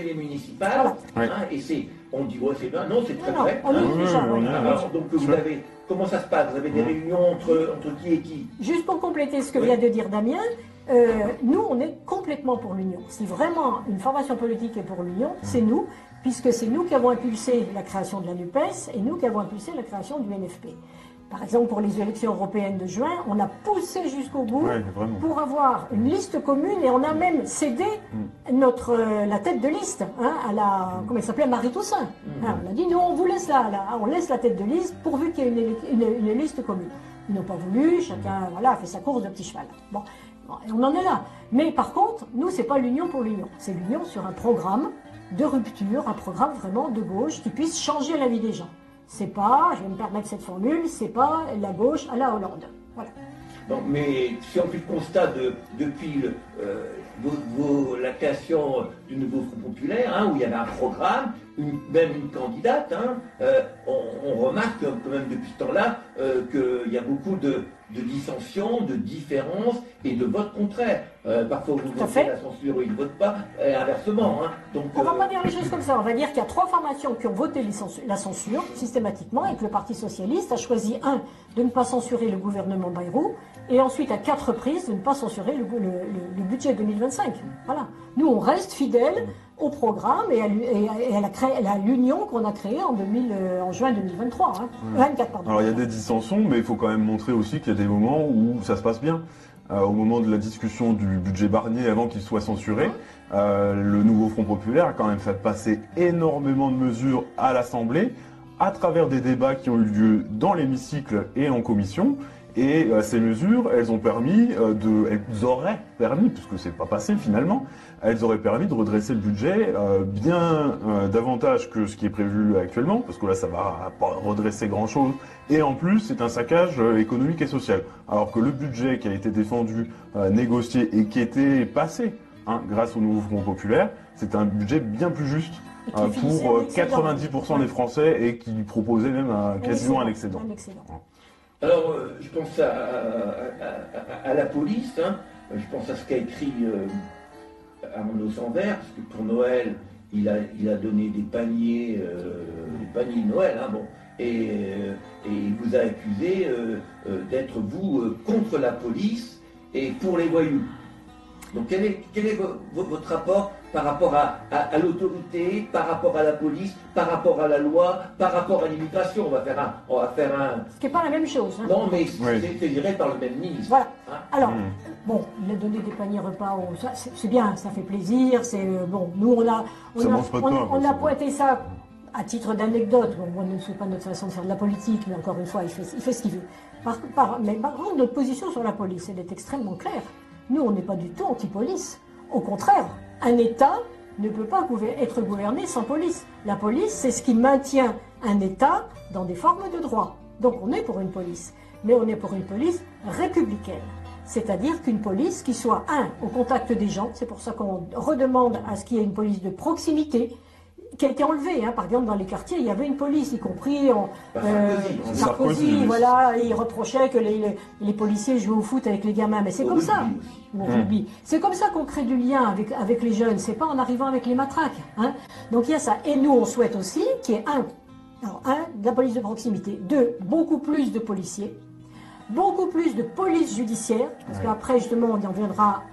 les municipales, voilà. Et on dit ouais c'est bien, non c'est très vrai. On est déjà, alors, donc vous avez, comment ça se passe? Vous avez des réunions entre qui et qui? Juste pour compléter ce que vient de dire Damien, nous on est complètement pour l'union. Si vraiment une formation politique est pour l'union, c'est nous, puisque c'est nous qui avons impulsé la création de la NUPES et nous qui avons impulsé la création du NFP. Par exemple, pour les élections européennes de juin, on a poussé jusqu'au bout pour avoir une liste commune et on a même cédé la tête de liste à la, comment elle s'appelait, Marie Toussaint. On a dit, nous on vous laisse on laisse la tête de liste pourvu qu'il y ait une liste commune. Ils n'ont pas voulu, chacun a fait sa course de petit cheval. Bon, et on en est là. Mais par contre, nous, c'est pas l'union pour l'union. C'est l'union sur un programme de rupture, un programme vraiment de gauche qui puisse changer la vie des gens. C'est pas, je vais me permettre cette formule, c'est pas la gauche à la Hollande. Voilà. Non, mais si on fait le constat depuis la création du nouveau Front populaire, où il y avait un programme, même une candidate, on remarque quand même depuis ce temps-là qu'il y a beaucoup de dissensions, de différences et de votes contraires. Parfois vous votez la censure ou ils ne votent pas, et inversement. Donc, on ne va pas dire les choses comme ça, on va dire qu'il y a 3 formations qui ont voté la censure systématiquement et que le Parti Socialiste a choisi, de ne pas censurer le gouvernement Bayrou, et ensuite à 4 reprises de ne pas censurer le budget 2025. Voilà. Nous on reste fidèles au programme et à l'union qu'on a créée en juin 2023. 24, pardon. Alors il y a des dissensions, mais il faut quand même montrer aussi qu'il y a des moments où ça se passe bien. Au moment de la discussion du budget Barnier, avant qu'il soit censuré, le nouveau Front populaire a quand même fait passer énormément de mesures à l'Assemblée, à travers des débats qui ont eu lieu dans l'hémicycle et en commission. Et ces mesures, elles auraient permis, puisque c'est pas passé finalement, elles auraient permis de redresser le budget bien davantage que ce qui est prévu actuellement, parce que là ça va pas redresser grand chose. Et en plus, c'est un saccage économique et social. Alors que le budget qui a été défendu, négocié et qui était passé grâce au nouveau Front populaire, c'est un budget bien plus juste pour 90% des Français et qui proposait même quasiment un excédent. Alors, je pense à la police, je pense à ce qu'a écrit Arnaud Sanders, parce que pour Noël, il a donné des paniers de Noël, et il vous a accusé d'être, vous, contre la police et pour les voyous. Donc quel est votre rapport par rapport à l'autorité, par rapport à la police, par rapport à la loi, par rapport à l'immigration? On va faire un... Ce qui n'est pas la même chose. Non, mais c'est géré par le même ministre. Voilà. Alors, bon, il a donné des paniers repas, c'est bien, ça fait plaisir, bon, nous on a pointé ça à titre d'anecdote. Bon, moi, ne sais pas notre façon de faire de la politique, mais encore une fois, il fait ce qu'il veut. Mais par contre, notre position sur la police, elle est extrêmement claire. Nous, on n'est pas du tout anti-police. Au contraire, un État ne peut pas être gouverné sans police. La police, c'est ce qui maintient un État dans des formes de droit. Donc on est pour une police, mais on est pour une police républicaine. C'est-à-dire qu'une police qui soit, au contact des gens, c'est pour ça qu'on redemande à ce qu'il y ait une police de proximité, qui a été enlevée. Par exemple, dans les quartiers, il y avait une police, y compris Sarkozy, voilà, il reprochait que les policiers jouaient au foot avec les gamins, mais c'est comme ça. C'est comme ça qu'on crée du lien avec les jeunes, c'est pas en arrivant avec les matraques. Donc il y a ça. Et nous, on souhaite aussi qu'il y ait de la police de proximité, 2, beaucoup plus de policiers, beaucoup plus de police judiciaire, parce qu'après, justement, on y reviendra.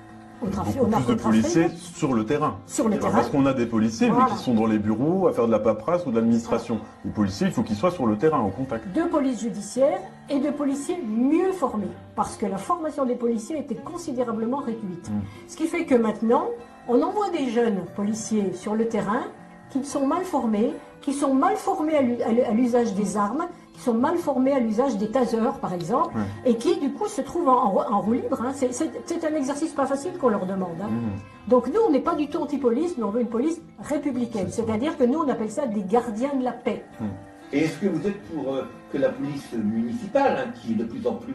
Beaucoup plus de policiers sur le terrain. Parce qu'on a des policiers, mais qui sont dans les bureaux à faire de la paperasse ou de l'administration. Les policiers, il faut qu'ils soient sur le terrain, au contact. 2 polices judiciaires et 2 policiers mieux formés. Parce que la formation des policiers a été considérablement réduite. Ce qui fait que maintenant, on envoie des jeunes policiers sur le terrain qui sont mal formés, à l'usage des armes, qui sont mal formés à l'usage des tasers, par exemple, et qui, du coup, se trouvent en roue libre. C'est un exercice pas facile qu'on leur demande. Donc nous, on n'est pas du tout anti-police, mais on veut une police républicaine. C'est-à-dire que nous, on appelle ça des gardiens de la paix. Et est-ce que vous êtes pour que la police municipale, qui est de plus en plus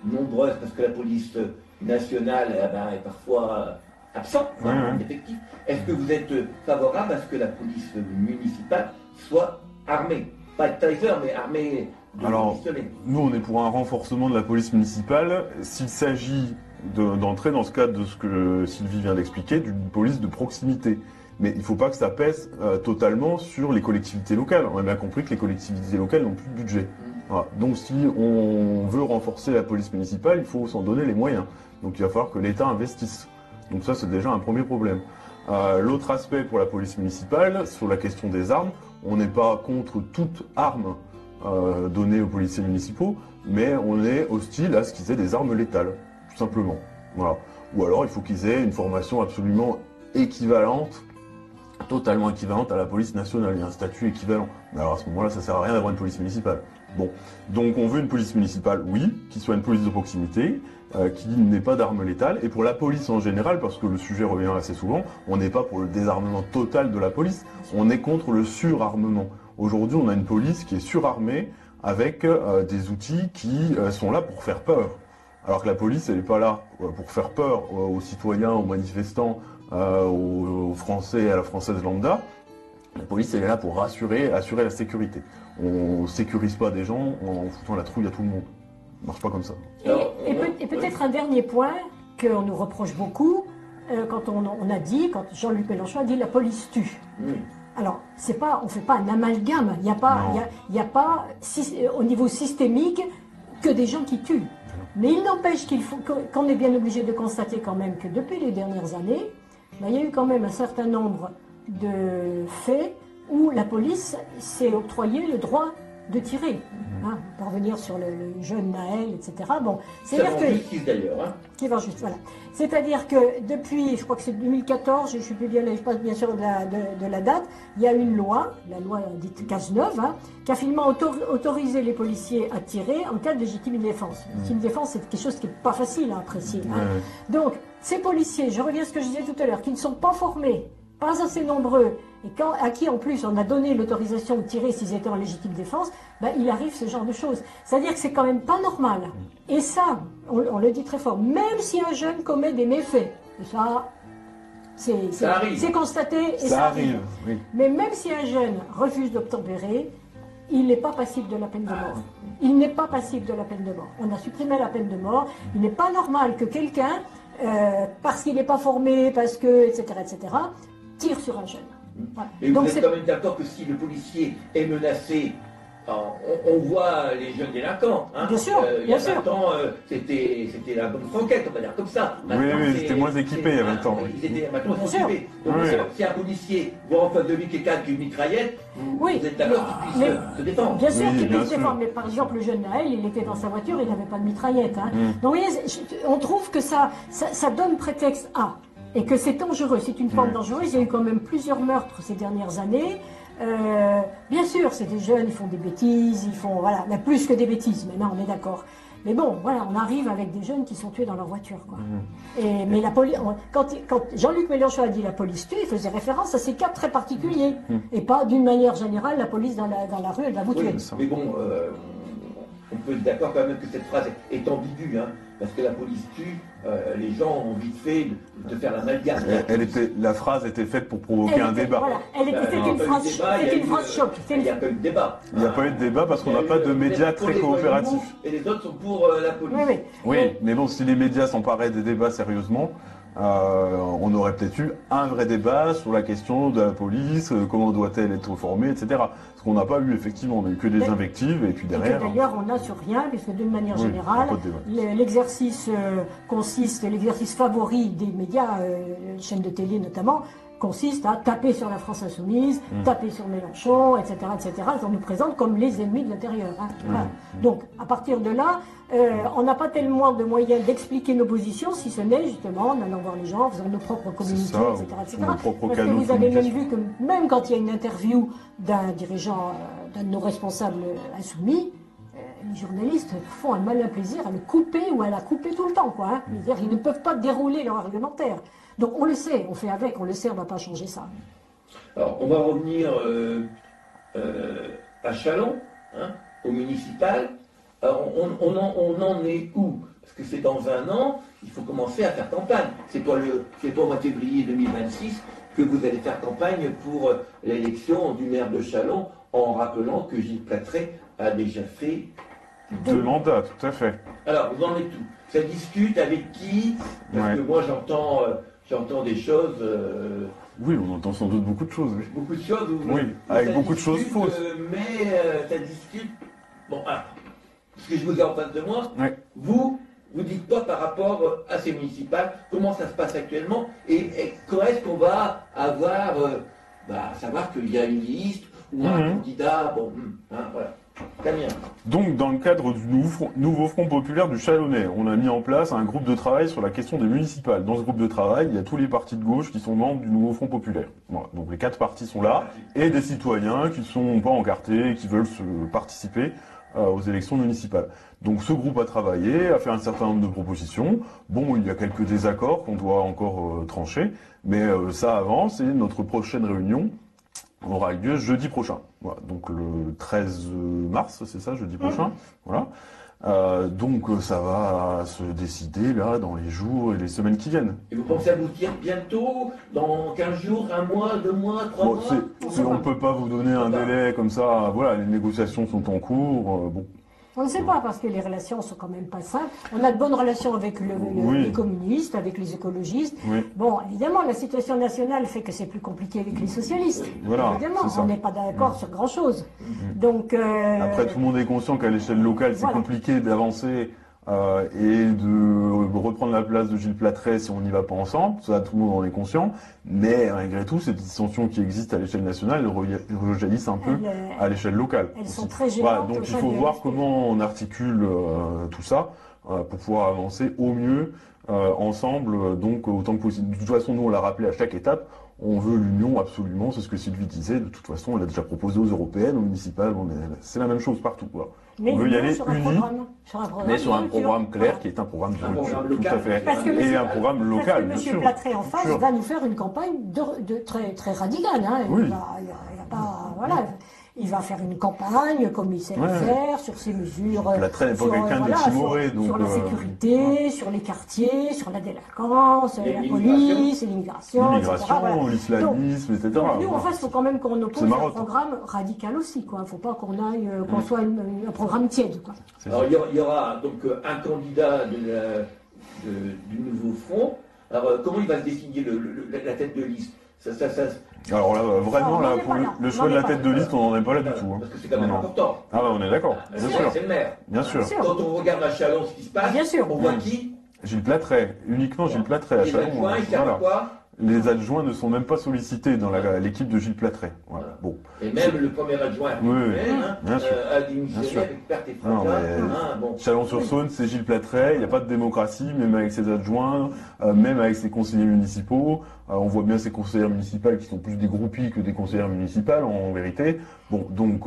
nombreuse, parce que la police nationale est parfois absente, effective, est-ce que vous êtes favorable à ce que la police municipale soit armée? Pas de taser, mais armée de pistolets. Nous, on est pour un renforcement de la police municipale. S'il s'agit d'entrer dans ce cadre de ce que Sylvie vient d'expliquer, d'une police de proximité. Mais il ne faut pas que ça pèse totalement sur les collectivités locales. On a bien compris que les collectivités locales n'ont plus de budget. Voilà. Donc si on veut renforcer la police municipale, il faut s'en donner les moyens. Donc il va falloir que l'État investisse. Donc ça, c'est déjà un premier problème. L'autre aspect pour la police municipale, sur la question des armes, on n'est pas contre toute arme donnée aux policiers municipaux, mais on est hostile à ce qu'ils aient des armes létales, tout simplement. Voilà. Ou alors il faut qu'ils aient une formation absolument équivalente, totalement équivalente à la police nationale. Il y a un statut équivalent. Mais alors à ce moment-là, ça sert à rien d'avoir une police municipale. Bon, donc on veut une police municipale, oui, qui soit une police de proximité, qui n'ait pas d'armes létales. Et pour la police en général, parce que le sujet revient assez souvent, on n'est pas pour le désarmement total de la police, on est contre le surarmement. Aujourd'hui, on a une police qui est surarmée avec des outils qui sont là pour faire peur. Alors que la police, elle n'est pas là pour faire peur aux citoyens, aux manifestants, aux Français et à la française lambda. La police, elle est là pour assurer la sécurité. On ne sécurise pas des gens en foutant la trouille à tout le monde. Ça ne marche pas comme ça. Et peut-être un dernier point qu'on nous reproche beaucoup, quand on a dit, quand Jean-Luc Mélenchon a dit la police tue. Oui. Alors, on ne fait pas un amalgame. Il n'y a pas au niveau systémique que des gens qui tuent. Mais il n'empêche qu'on est bien obligé de constater quand même que depuis les dernières années, il y a eu quand même un certain nombre de faits où la police s'est octroyé le droit de tirer. Hein, pour revenir sur le jeune Naël, etc. Bon, c'est-à-dire que justice d'ailleurs. Hein. Qui va juste, voilà. C'est-à-dire que depuis, je crois que c'est 2014, je ne suis plus bien, je passe bien sûr de la date, il y a une loi, la loi dite Cazeneuve, hein, qui a finalement autorisé les policiers à tirer en cas de légitime défense. Légitime défense, c'est quelque chose qui n'est pas facile à apprécier. Hein. Donc, ces policiers, je reviens à ce que je disais tout à l'heure, qui ne sont pas formés, pas assez nombreux, et à qui en plus on a donné l'autorisation de tirer s'ils étaient en légitime défense, il arrive ce genre de choses. C'est-à-dire que c'est quand même pas normal. Et ça, on le dit très fort, même si un jeune commet des méfaits, et ça, c'est constaté, et ça arrive. Oui. Mais même si un jeune refuse d'obtempérer, il n'est pas passible de la peine de mort. Il n'est pas passible de la peine de mort. On a supprimé la peine de mort. Il n'est pas normal que quelqu'un, parce qu'il n'est pas formé, parce que, etc., tire sur un jeune. Voilà. Et vous êtes quand même d'accord que si le policier est menacé, on voit les jeunes délinquants. Hein. Bien sûr, il y a 20 ans, c'était la bonne franquette, on va dire comme ça. Maintenant, oui, c'était moins équipé il y a 20 ans. Maintenant, ils sont équipés. Donc, si un policier voit en face de lui quelqu'un qui a une mitraillette, vous êtes d'accord qu'il puisse se défendre. Bien sûr qu'il puisse se défendre, mais par exemple, le jeune Naël, il était dans sa voiture, il n'avait pas de mitraillette. Hein. Donc, vous voyez, on trouve que ça donne prétexte à. Et que c'est dangereux, c'est une forme dangereuse. Il y a eu quand même plusieurs meurtres ces dernières années. Bien sûr, c'est des jeunes, ils font des bêtises, voilà, mais plus que des bêtises, maintenant on est d'accord. Mais bon, voilà, on arrive avec des jeunes qui sont tués dans leur voiture, quoi. Mais la police, quand Jean-Luc Mélenchon a dit la police tue, il faisait référence à ces cas très particuliers, et pas d'une manière générale, la police dans la rue, elle va vous tuer. Mais bon, on peut être d'accord quand même que cette phrase est ambiguë, hein, parce que la police tue, les gens ont vite fait de faire l'amalgame. La phrase était faite pour provoquer un débat. Voilà, c'était une phrase choc. Il n'y a pas eu de débat. Il n'y a pas eu de débat parce qu'on n'a pas de médias très coopératifs. Et les autres sont pour la police. Oui, mais bon, si les médias s'emparaient des débats sérieusement, on aurait peut-être eu un vrai débat sur la question de la police, comment doit-elle être formée, etc. Ce qu'on n'a pas eu effectivement, on n'a eu que des invectives et puis derrière. D'ailleurs, on n'a sur rien, puisque d'une manière générale, l'exercice l'exercice favori des médias, chaînes de télé notamment, consiste à taper sur la France insoumise, taper sur Mélenchon, etc., etc. On nous présente comme les ennemis de l'intérieur. Hein. Voilà. Donc, à partir de là, on n'a pas tellement de moyens d'expliquer nos positions, si ce n'est justement en allant voir les gens, en faisant nos propres communiqués, etc. Parce que vous avez même vu que même quand il y a une interview d'un dirigeant, d'un de nos responsables insoumis, les journalistes font un malin plaisir à le couper ou à la couper tout le temps, quoi. Hein. Ils ne peuvent pas dérouler leur argumentaire. Donc on le sait, on fait avec, on le sait, on ne va pas changer ça. Alors on va revenir à Châlons, hein, au municipal. Alors, on en est où? Parce que c'est dans un an, il faut commencer à faire campagne. C'est pas au mois de février 2026 que vous allez faire campagne pour l'élection du maire de Châlons, en rappelant que Gilles Plattret a déjà fait 2 mandats, tout à fait. Alors, vous en êtes où? Ça discute avec qui? Parce que moi, j'entends des choses Oui, on entend sans doute beaucoup de choses. Oui. Beaucoup de choses. Oui, avec beaucoup de choses fausses. Mais ça discute. Bon, alors, ce que je vous ai en face de moi, Ouais. vous dites quoi par rapport à ces municipales? Comment ça se passe actuellement? Et quand est-ce qu'on va avoir, savoir qu'il y a une liste ou un candidat? Bon, voilà. Damien. Donc, dans le cadre du nouveau Front populaire du Chalonnais, on a mis en place un groupe de travail sur la question des municipales. Dans ce groupe de travail, il y a tous les partis de gauche qui sont membres du nouveau Front populaire. Voilà. Donc, les 4 partis sont là, et des citoyens qui ne sont pas encartés et qui veulent participer aux élections municipales. Donc, ce groupe a travaillé, a fait un certain nombre de propositions. Bon, il y a quelques désaccords qu'on doit encore trancher, mais ça avance, et notre prochaine réunion aura lieu jeudi prochain. Voilà, donc le 13 mars, c'est ça, jeudi prochain. Voilà. Donc ça va se décider là dans les jours et les semaines qui viennent. Et vous pensez aboutir bientôt, dans 15 jours, 1 mois, 2 mois, 3 mois? On ne peut pas vous donner un délai comme ça. Voilà, les négociations sont en cours. Bon. On ne sait pas, parce que les relations sont quand même pas simples. On a de bonnes relations avec les communistes, avec les écologistes. Oui. Bon, évidemment, la situation nationale fait que c'est plus compliqué avec les socialistes. Voilà, évidemment, on n'est pas d'accord sur grand-chose. Donc, après, tout le monde est conscient qu'à l'échelle locale, c'est compliqué d'avancer et de reprendre la place de Gilles Plattret si on n'y va pas ensemble. Ça, tout le monde en est conscient. Mais malgré tout, ces dissensions qui existent à l'échelle nationale, elles rejaillissent un peu à l'échelle locale. Elles sont très gênantes. Voilà, donc il faut voir comment on articule tout ça pour pouvoir avancer au mieux ensemble, donc autant que possible. De toute façon, nous, on l'a rappelé à chaque étape, on veut l'union absolument, c'est ce que Sylvie disait. De toute façon, on l'a déjà proposé aux européennes, aux municipales, c'est la même chose partout. Voilà. Mais on veut y aller unis, mais sur un programme clair qui est un programme de rupture, tout à fait, et un programme local, bien sûr. M. Plattret en face va nous faire une campagne très, très radicale. Hein. Oui. Il y a pas, voilà. Il va faire une campagne, comme il sait le faire, sur ces mesures. Plattret n'est pas quelqu'un de timoré. Sur la sécurité, sur les quartiers, sur la délinquance, la police, l'immigration, l'islamisme, etc. Donc, nous, en fait, il faut quand même qu'on oppose un programme radical aussi. Il ne faut pas qu'on aille, qu'on soit un programme tiède. Quoi. Alors, il y aura donc un candidat du nouveau front. Alors, comment il va se désigner la tête de liste? Alors là, vraiment, pour le choix de la tête de liste, on n'en est pas là du tout. Parce que c'est quand même important. Ah bah on est d'accord, bien sûr. C'est le maire. Bien sûr. Quand on regarde à Châlons ce qui se passe, on voit qui? Gilles Plattret, uniquement Gilles Plattret à Châlons. Les adjoints ne sont même pas sollicités dans l'équipe de Gilles Plattret. Voilà. Bon. Et même le premier adjoint a démissionné avec perte et Chalon-sur-Saône, c'est Gilles Plattret, il n'y a pas de démocratie, même avec ses adjoints, même avec ses conseillers municipaux. On voit bien ces conseillères municipales qui sont plus des groupies que des conseillères municipales, en vérité. Bon, donc,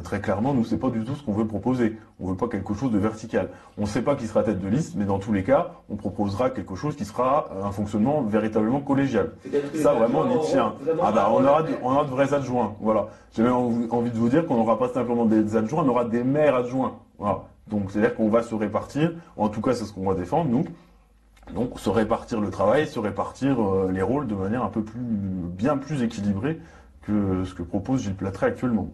très clairement, nous, c'est pas du tout ce qu'on veut proposer. On veut pas quelque chose de vertical. On ne sait pas qui sera tête de liste, mais dans tous les cas, on proposera quelque chose qui sera un fonctionnement véritablement collégial. Ça, vraiment, on y tient. On aura de vrais adjoints. Voilà. J'ai même envie de vous dire qu'on n'aura pas simplement des adjoints, on aura des maires adjoints. Voilà. Donc, c'est-à-dire qu'on va se répartir. En tout cas, c'est ce qu'on va défendre, nous. Donc, se répartir le travail, se répartir les rôles de manière bien plus équilibrée que ce que propose Gilles Plattret actuellement.